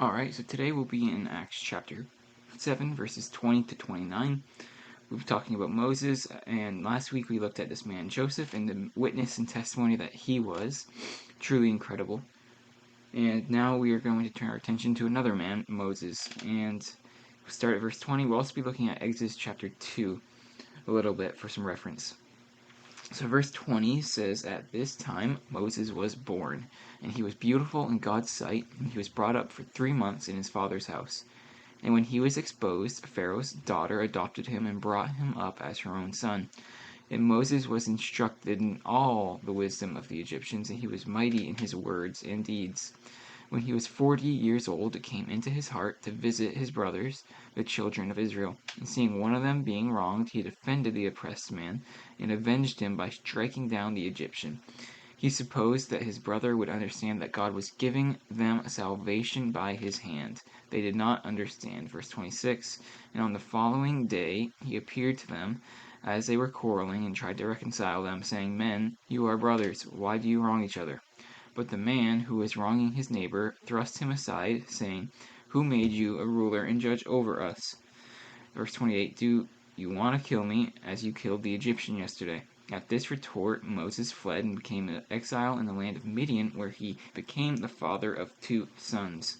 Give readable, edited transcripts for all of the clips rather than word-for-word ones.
Alright, so today we'll be in Acts chapter 7, verses 20 to 29. We'll be talking about Moses, and last week we looked at this man Joseph and the witness and testimony that he was. Truly incredible. And now we are going to turn our attention to another man, Moses. And we'll start at verse 20. We'll also be looking at Exodus chapter 2 a little bit for some reference. So verse 20 says, "At this time Moses was born, and he was beautiful in God's sight, and he was brought up for 3 months in his father's house. And when he was exposed, Pharaoh's daughter adopted him and brought him up as her own son. And Moses was instructed in all the wisdom of the Egyptians, and he was mighty in his words and deeds. When he was 40 years old, it came into his heart to visit his brothers, the children of Israel. And seeing one of them being wronged, he defended the oppressed man, and avenged him by striking down the Egyptian. He supposed that his brother would understand that God was giving them salvation by his hand. They did not understand." Verse 26, "And on the following day he appeared to them as they were quarreling, and tried to reconcile them, saying, 'Men, you are brothers. Why do you wrong each other?' But the man who was wronging his neighbor thrust him aside, saying, 'Who made you a ruler and judge over us?' Verse 28, 'Do you want to kill me as you killed the Egyptian yesterday?' At this retort, Moses fled and became an exile in the land of Midian, where he became the father of 2 sons.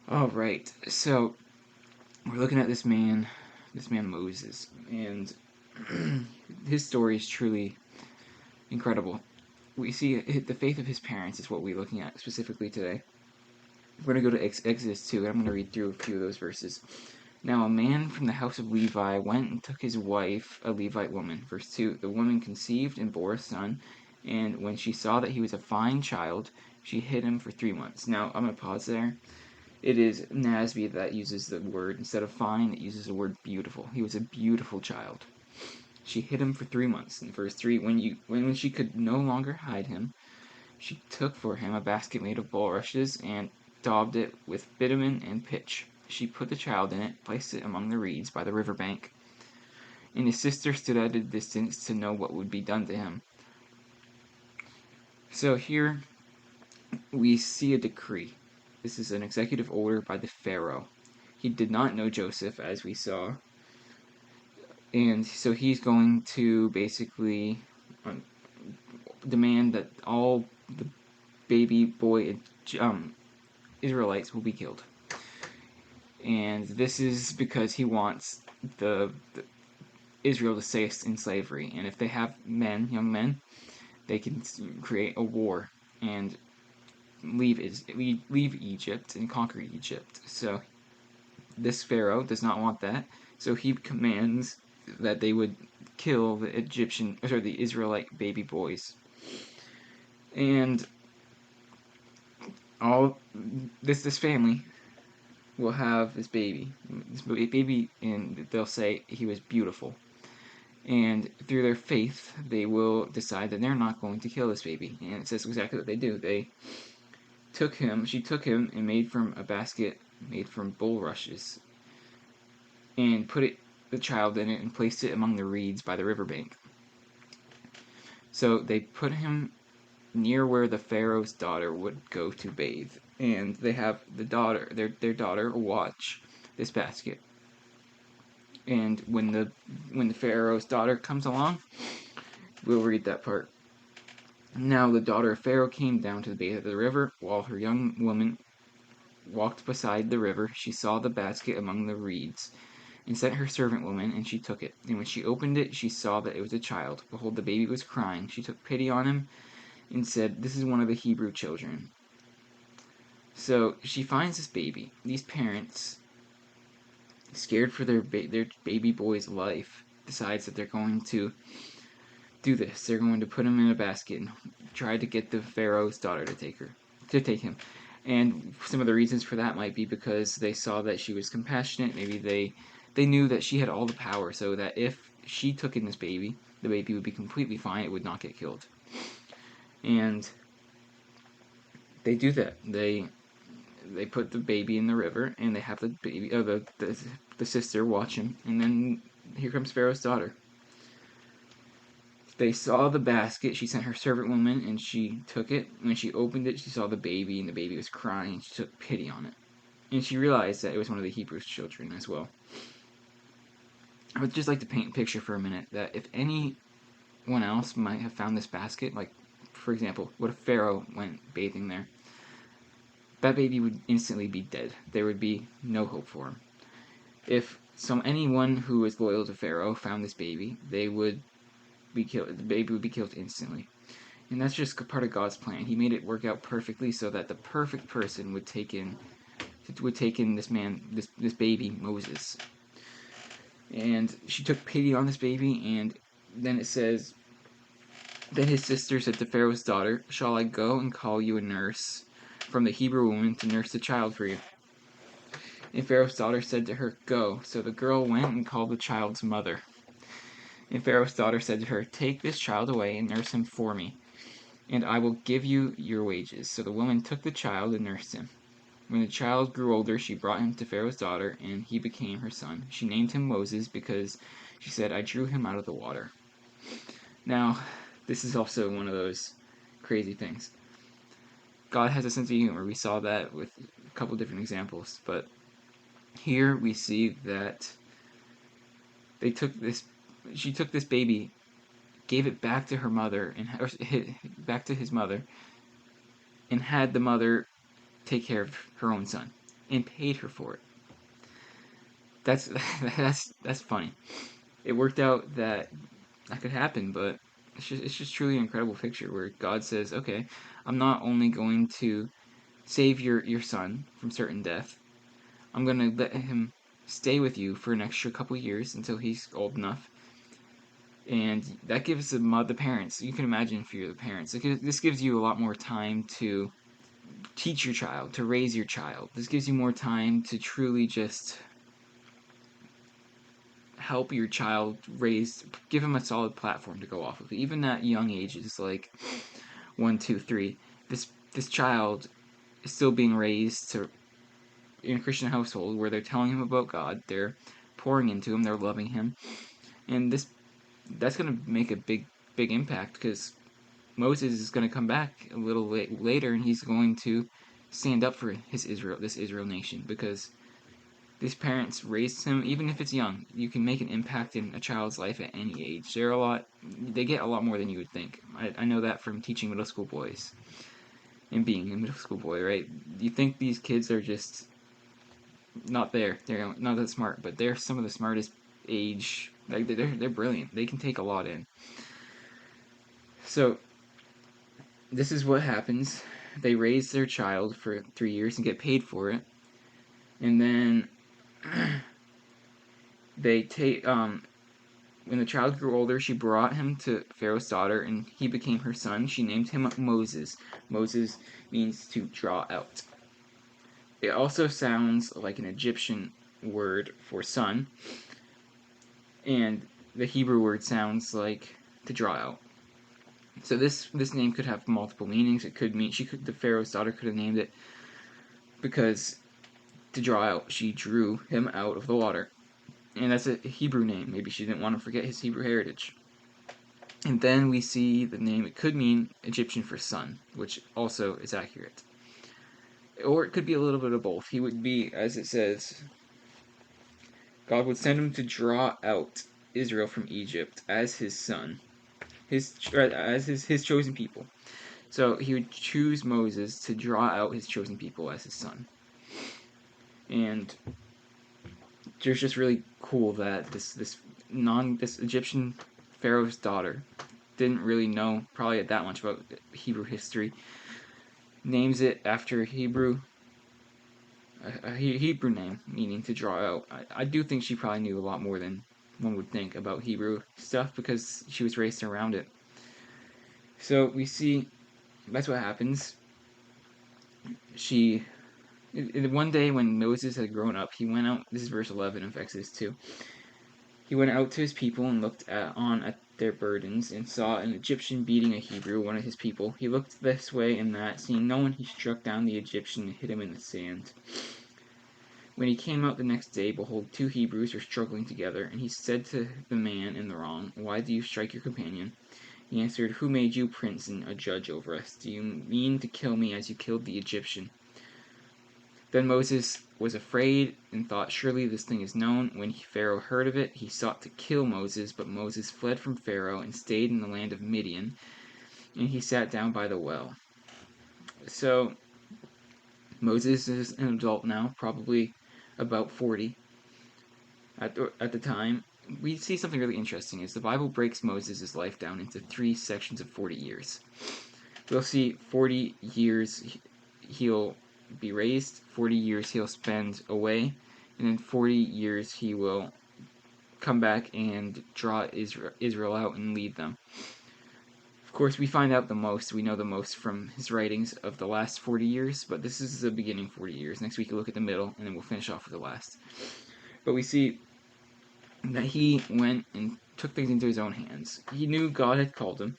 Alright, so we're looking at this man Moses, and his story is truly incredible. We see the faith of his parents is what we're looking at specifically today. We're going to go to Exodus 2, and I'm going to read through a few of those verses. "Now a man from the house of Levi went and took his wife, a Levite woman." Verse 2, "The woman conceived and bore a son, and when she saw that he was a fine child, she hid him for 3 months." Now, I'm going to pause there. It is NASB that uses the word, instead of fine, it uses the word beautiful. He was a beautiful child. She hid him for 3 months. In verse 3, when she could no longer hide him, she took for him a basket made of bulrushes and daubed it with bitumen and pitch. She put the child in it, placed it among the reeds by the river bank. And his sister stood at a distance to know what would be done to him." So here we see a decree. This is an executive order by the Pharaoh. He did not know Joseph, as we saw. And so he's going to basically demand that all the baby boy Israelites will be killed. And this is because he wants the Israel to stay in slavery. And if they have young men, they can create a war and leave Egypt and conquer Egypt. So this Pharaoh does not want that. So he commands that they would kill the Israelite baby boys. And all this family will have this baby, and they'll say he was beautiful. And through their faith, they will decide that they're not going to kill this baby. And it says exactly what they do. She took him and made from a basket made from bulrushes, and put the child in it, and placed it among the reeds by the riverbank. So they put him near where the Pharaoh's daughter would go to bathe, and they have their daughter watch this basket. And when the Pharaoh's daughter comes along, we'll read that part. "Now the daughter of Pharaoh came down to bathe at the river. While her young woman walked beside the river, she saw the basket among the reeds, and sent her servant woman, and she took it. And when she opened it, she saw that it was a child. Behold, the baby was crying. She took pity on him, and said, 'This is one of the Hebrew children.'" So she finds this baby. These parents, scared for their baby boy's life, decides that they're going to do this. They're going to put him in a basket and try to get the Pharaoh's daughter to take him. And some of the reasons for that might be because they saw that she was compassionate. Maybe they knew that she had all the power, so that if she took in this baby, the baby would be completely fine. It would not get killed. And they do that. They put the baby in the river, and they have the baby, the sister watch him, and then here comes Pharaoh's daughter. They saw the basket. She sent her servant woman, and she took it. When she opened it, she saw the baby, and the baby was crying. She took pity on it, and she realized that it was one of the Hebrews' children as well. I would just like to paint a picture for a minute that if anyone else might have found this basket, like, for example, what if Pharaoh went bathing there? That baby would instantly be dead. There would be no hope for him. If anyone who was loyal to Pharaoh found this baby, they would be killed. The baby would be killed instantly. And that's just part of God's plan. He made it work out perfectly so that the perfect person would take in this baby Moses. And she took pity on this baby, and then it says, then his sister said to Pharaoh's daughter, "Shall I go and call you a nurse from the Hebrew woman to nurse the child for you?" And Pharaoh's daughter said to her, "Go." So the girl went and called the child's mother. And Pharaoh's daughter said to her, "Take this child away and nurse him for me, and I will give you your wages." So the woman took the child and nursed him. When the child grew older, she brought him to Pharaoh's daughter, and he became her son. She named him Moses because she said, "I drew him out of the water." Now, this is also one of those crazy things. God has a sense of humor. We saw that with a couple different examples, but here we see that she took this baby, gave it back to her mother, back to his mother, and had the mother take care of her own son, and paid her for it. That's that's funny. It worked out that could happen, but it's just truly an incredible picture where God says, "Okay, I'm not only going to save your son from certain death, I'm going to let him stay with you for an extra couple years until he's old enough." And that gives the parents, you can imagine if you're the parents, this gives you a lot more time to teach your child, to raise your child. This gives you more time to truly just help your child give him a solid platform to go off of. Even at young ages, like 1, 2, 3, this child is still being raised in a Christian household where they're telling him about God, they're pouring into him, they're loving him, and that's going to make a big impact, because Moses is going to come back a little later, and he's going to stand up for this Israel nation, because these parents raised him. Even if it's young, you can make an impact in a child's life at any age. They get a lot more than you would think. I know that from teaching middle school boys and being a middle school boy, right? You think these kids are just not there. They're not that smart, but they're some of the smartest age. Like, they're brilliant. They can take a lot in. So this is what happens. They raise their child for 3 years and get paid for it, and then they take when the child grew older, she brought him to Pharaoh's daughter, and he became her son. She named him Moses. Moses means to draw out. It also sounds like an Egyptian word for son, and the Hebrew word sounds like to draw out. So this name could have multiple meanings. It could mean the Pharaoh's daughter could have named it because to draw out, she drew him out of the water. And that's a Hebrew name. Maybe she didn't want to forget his Hebrew heritage. And then we see the name, it could mean Egyptian for son, which also is accurate. Or it could be a little bit of both. He would be, as it says, God would send him to draw out Israel from Egypt as his son, his chosen people. So he would choose Moses to draw out his chosen people as his son. And it's just really cool that this Egyptian Pharaoh's daughter didn't really know probably that much about Hebrew history. Names it after a Hebrew name meaning to draw out. I do think she probably knew a lot more than one would think about Hebrew stuff because she was raised around it. So we see that's what happens. One day when Moses had grown up, he went out. This is verse 11 of Exodus 2. He went out to his people and looked at their burdens, and saw an Egyptian beating a Hebrew, one of his people. He looked this way and that, seeing no one, he struck down the Egyptian and hid him in the sand. When he came out the next day, behold, 2 Hebrews were struggling together, and he said to the man in the wrong, "Why do you strike your companion?" He answered, "Who made you prince and a judge over us? Do you mean to kill me as you killed the Egyptian?" Then Moses was afraid and thought, "Surely this thing is known." When Pharaoh heard of it, he sought to kill Moses, but Moses fled from Pharaoh and stayed in the land of Midian, and he sat down by the well. So Moses is an adult now, probably about 40 at the time. We see something really interesting is the Bible breaks Moses' life down into 3 sections of 40 years. We'll see 40 years he'll be raised, 40 years he'll spend away, and then 40 years he will come back and draw Israel out and lead them. Of course, we find out the most, we know the most from his writings of the last 40 years, but this is the beginning 40 years. Next week we'll look at the middle, and then we'll finish off with the last. But we see that he went and took things into his own hands. He knew God had called him,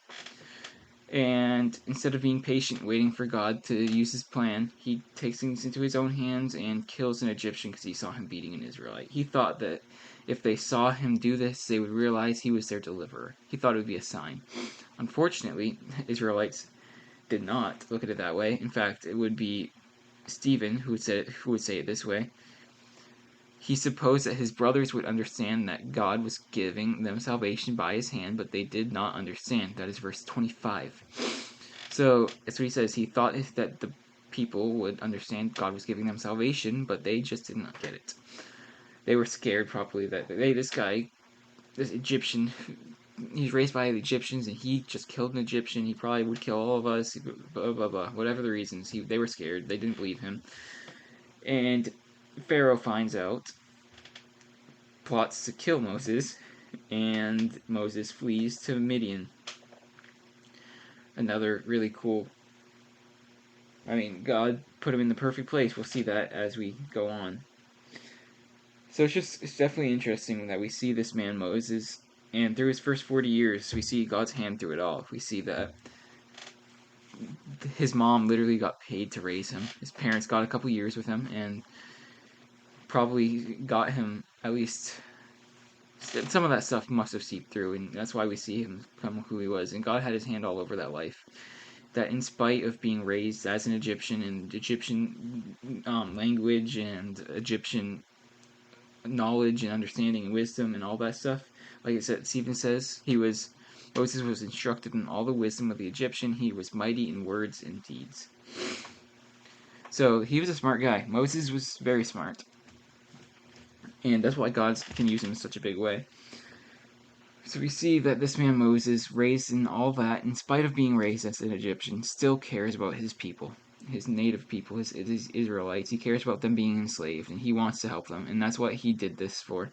and instead of being patient, waiting for God to use his plan, he takes things into his own hands and kills an Egyptian because he saw him beating an Israelite. He thought that if they saw him do this, they would realize he was their deliverer. He thought it would be a sign. Unfortunately, Israelites did not look at it that way. In fact, it would be Stephen who would say it this way. He supposed that his brothers would understand that God was giving them salvation by his hand, but they did not understand. That is verse 25. So that's what he says. He thought that the people would understand God was giving them salvation, but they just did not get it. They were scared probably that, hey, this Egyptian, he's raised by the Egyptians and he just killed an Egyptian. He probably would kill all of us, blah, blah, blah. Whatever the reasons, they were scared. They didn't believe him. And Pharaoh finds out, plots to kill Moses, and Moses flees to Midian. Another really cool, God put him in the perfect place. We'll see that as we go on. So it's definitely interesting that we see this man Moses, and through his first 40 years, we see God's hand through it all. We see that his mom literally got paid to raise him. His parents got a couple years with him, and probably got him at least some of that stuff must have seeped through, and that's why we see him become who he was. And God had his hand all over that life. That in spite of being raised as an Egyptian and Egyptian language and Egyptian knowledge and understanding and wisdom and all that stuff, like I said, Stephen says, Moses was instructed in all the wisdom of the Egyptian. He was mighty in words and deeds. So he was a smart guy. Moses was very smart. And that's why God can use him in such a big way. So we see that this man Moses, raised in all that, in spite of being raised as an Egyptian, still cares about his people, his native people, his Israelites. He cares about them being enslaved, and he wants to help them, and that's what he did this for.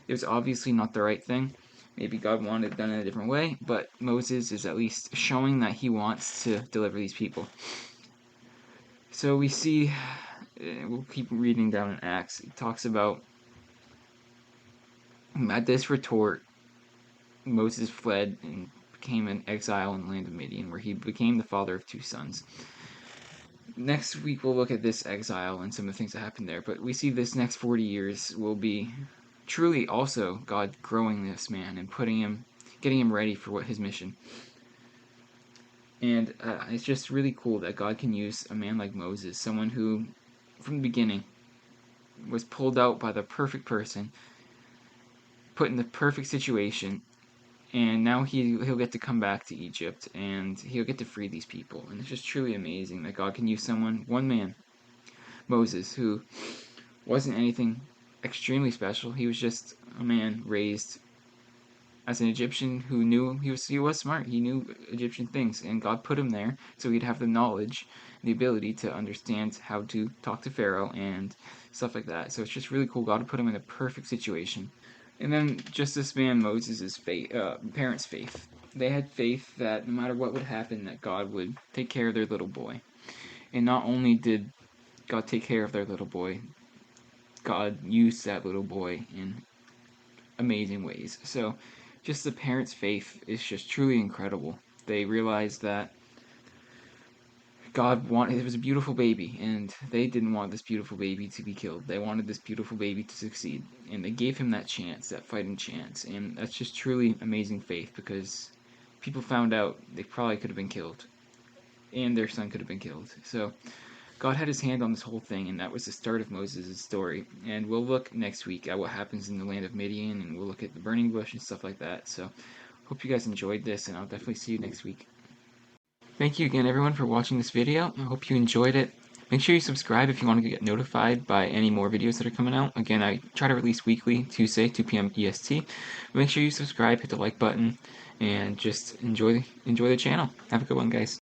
It was obviously not the right thing. Maybe God wanted it done in a different way, but Moses is at least showing that he wants to deliver these people. So we see, we'll keep reading down in Acts. It talks about, at this retort, Moses fled and became an exile in the land of Midian, where he became the father of 2 sons. Next week we'll look at this exile and some of the things that happened there, but we see this next 40 years will be truly also God growing this man and getting him ready for his mission. And it's just really cool that God can use a man like Moses, someone who, from the beginning, was pulled out by the perfect person, put in the perfect situation, and now he'll get to come back to Egypt, and he'll get to free these people. And it's just truly amazing that God can use someone, one man, Moses, who wasn't anything extremely special. He was just a man raised as an Egyptian who knew he was smart. He knew Egyptian things, and God put him there so he'd have the knowledge, the ability to understand how to talk to Pharaoh and stuff like that. So it's just really cool. God put him in a perfect situation. And then just this man Moses' parents' faith. They had faith that no matter what would happen, that God would take care of their little boy. And not only did God take care of their little boy, God used that little boy in amazing ways. So just the parents' faith is just truly incredible. They realized that it was a beautiful baby, and they didn't want this beautiful baby to be killed. They wanted this beautiful baby to succeed, and they gave him that chance, that fighting chance, and that's just truly amazing faith, because people found out, they probably could have been killed, and their son could have been killed. So God had his hand on this whole thing, and that was the start of Moses' story. And we'll look next week at what happens in the land of Midian, and we'll look at the burning bush and stuff like that. So hope you guys enjoyed this, and I'll definitely see you next week. Thank you again, everyone, for watching this video. I hope you enjoyed it. Make sure you subscribe if you want to get notified by any more videos that are coming out. Again, I try to release weekly, Tuesday, 2 p.m. EST. Make sure you subscribe, hit the like button, and just enjoy the channel. Have a good one, guys.